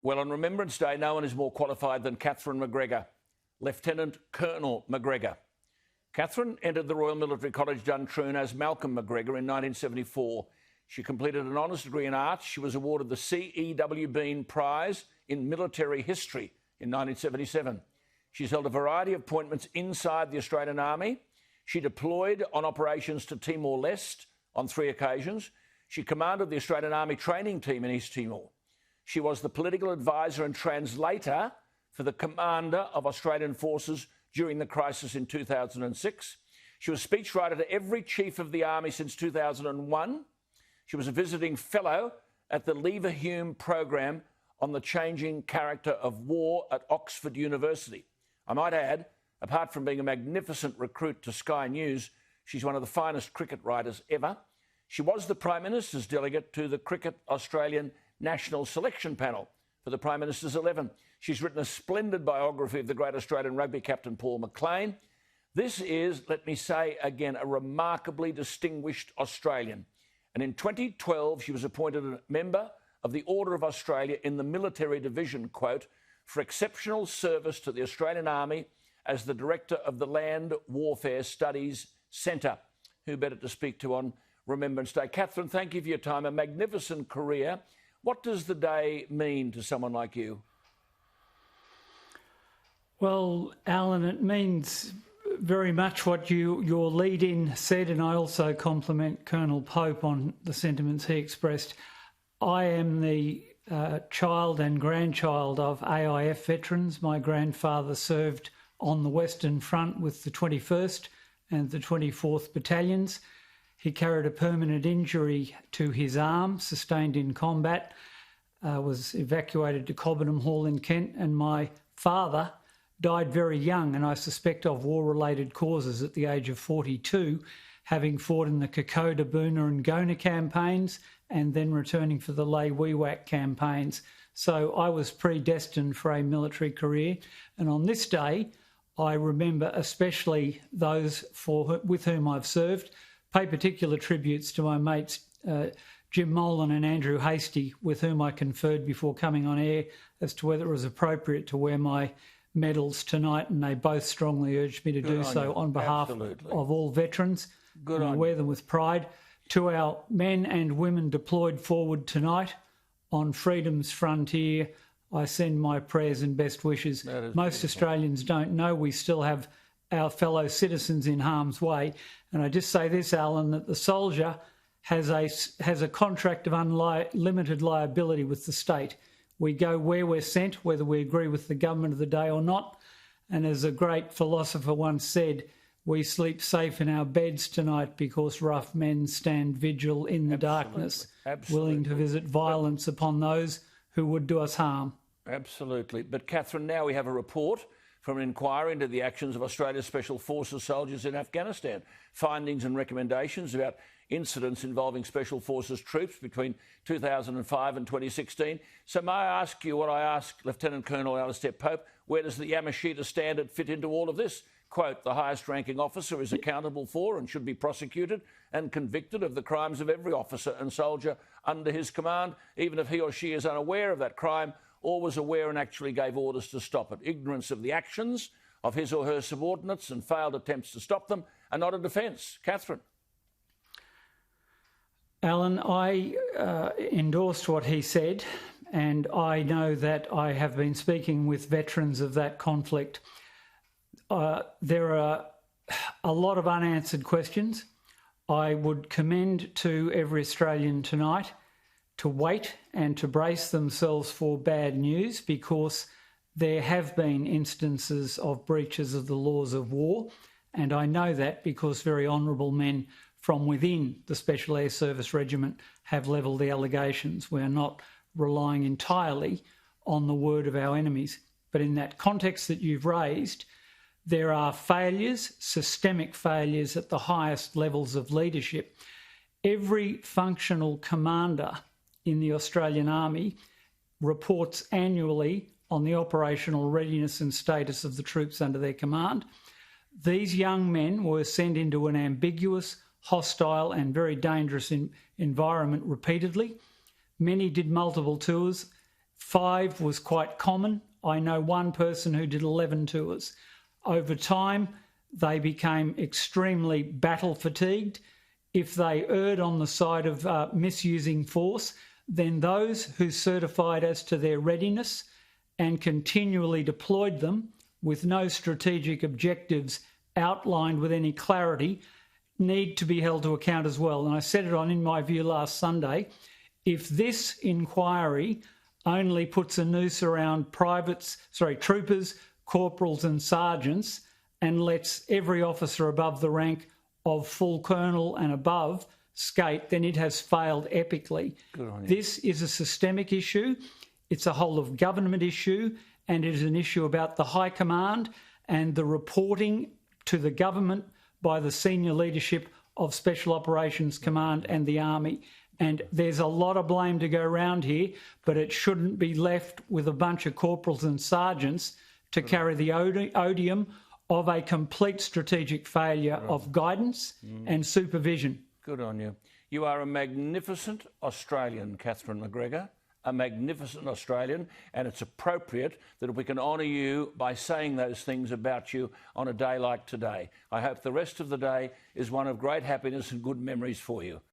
Well, on Remembrance Day, no one is more qualified than Catherine McGregor, Lieutenant Colonel McGregor. Catherine entered the Royal Military College Duntroon as Malcolm McGregor in 1974. She completed an honours degree in arts. She was awarded the C.E.W. Bean Prize in Military History in 1977. She's held a variety of appointments inside the Australian Army. She deployed on operations to Timor-Leste on 3 occasions. She commanded the Australian Army training team in East Timor. She was the political advisor and translator for the commander of Australian forces during the crisis in 2006. She was speechwriter to every chief of the army since 2001. She was a visiting fellow at the Leverhulme program on the changing character of war at Oxford University. I might add, apart from being a magnificent recruit to Sky News, she's one of the finest cricket writers ever. She was the Prime Minister's delegate to the Cricket Australian National Selection Panel for the Prime Minister's 11. She's written a splendid biography of the great Australian rugby captain Paul McLean. This is, let me say again, a remarkably distinguished Australian. And in 2012, she was appointed a member of the Order of Australia in the Military Division, quote, for exceptional service to the Australian Army as the Director of the Land Warfare Studies Centre. Who better to speak to on Remembrance Day? Catherine, thank you for your time. A magnificent career. What does the day mean to someone like you? Well, Alan, it means very much what your lead-in said, and I also compliment Colonel Pope on the sentiments he expressed. I am the child and grandchild of AIF veterans. My grandfather served on the Western Front with the 21st and the 24th Battalions. He carried a permanent injury to his arm, sustained in combat, was evacuated to Cobbenham Hall in Kent, and my father died very young, and I suspect of war-related causes at the age of 42, having fought in the Kokoda, Buna and Gona campaigns and then returning for the Lay-Wee-Wack campaigns. So I was predestined for a military career. And on this day, I remember especially those with whom I've served, pay particular tributes to my mates Jim Molan and Andrew Hastie, with whom I conferred before coming on air as to whether it was appropriate to wear my medals tonight, and they both strongly urged me to do so on behalf of all veterans. Good on you. I wear them with pride. To our men and women deployed forward tonight on freedom's frontier, I send my prayers and best wishes. Most Australians don't know we still have our fellow citizens in harm's way. And I just say this, Alan, that the soldier has a contract of unlimited liability with the state. We go where we're sent, whether we agree with the government of the day or not. And as a great philosopher once said, we sleep safe in our beds tonight because rough men stand vigil in the darkness, willing to visit violence upon those who would do us harm. Absolutely. But Catherine, now we have a report from an inquiry into the actions of Australia's Special Forces soldiers in Afghanistan. Findings and recommendations about incidents involving Special Forces troops between 2005 and 2016. So may I ask you what I asked Lieutenant Colonel Alastair Pope, where does the Yamashita Standard fit into all of this? Quote, the highest ranking officer is accountable for and should be prosecuted and convicted of the crimes of every officer and soldier under his command, even if he or she is unaware of that crime or was aware and actually gave orders to stop it. Ignorance of the actions of his or her subordinates and failed attempts to stop them are not a defence. Catherine. Alan, I endorsed what he said, and I know that I have been speaking with veterans of that conflict. There are a lot of unanswered questions. I would commend to every Australian tonight to wait and to brace themselves for bad news, because there have been instances of breaches of the laws of war, and I know that because very honourable men from within the Special Air Service Regiment have levelled the allegations. We are not relying entirely on the word of our enemies. But in that context that you've raised, there are failures, systemic failures at the highest levels of leadership. Every functional commander in the Australian Army reports annually on the operational readiness and status of the troops under their command. These young men were sent into an ambiguous, hostile and very dangerous environment repeatedly. Many did multiple tours, 5 was quite common. I know one person who did 11 tours. Over time, they became extremely battle fatigued. If they erred on the side of misusing force, then those who certified as to their readiness and continually deployed them with no strategic objectives outlined with any clarity need to be held to account as well. And I said it on In My View last Sunday. If this inquiry only puts a noose around troopers, corporals and sergeants and lets every officer above the rank of full colonel and above skate, then it has failed epically. Good on you. This is a systemic issue. It's a whole of government issue, and it is an issue about the High Command and the reporting to the government by the senior leadership of Special Operations Command and the Army. And there's a lot of blame to go around here, but it shouldn't be left with a bunch of corporals and sergeants to carry the odium of a complete strategic failure of guidance and supervision. Good on you. You are a magnificent Australian, Catherine McGregor, a magnificent Australian, and it's appropriate that we can honour you by saying those things about you on a day like today. I hope the rest of the day is one of great happiness and good memories for you.